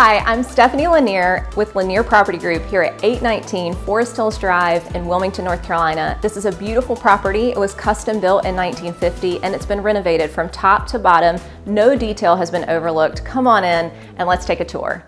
Hi, I'm Stephanie Lanier with Lanier Property Group here at 819 Forest Hills Drive in Wilmington, North Carolina. This is a beautiful property. It was custom built in 1950 and it's been renovated from top to bottom. No detail has been overlooked. Come on in and let's take a tour.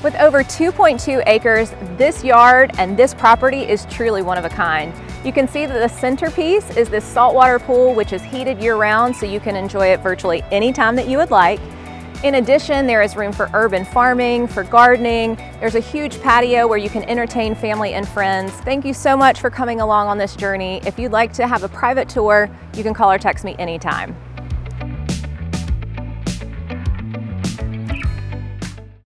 With over 2.2 acres, this yard and this property is truly one of a kind. You can see that the centerpiece is this saltwater pool, which is heated year-round, so you can enjoy it virtually any time that you would like. In addition, there is room for urban farming, for gardening. There's a huge patio where you can entertain family and friends. Thank you so much for coming along on this journey. If you'd like to have a private tour, you can call or text me anytime.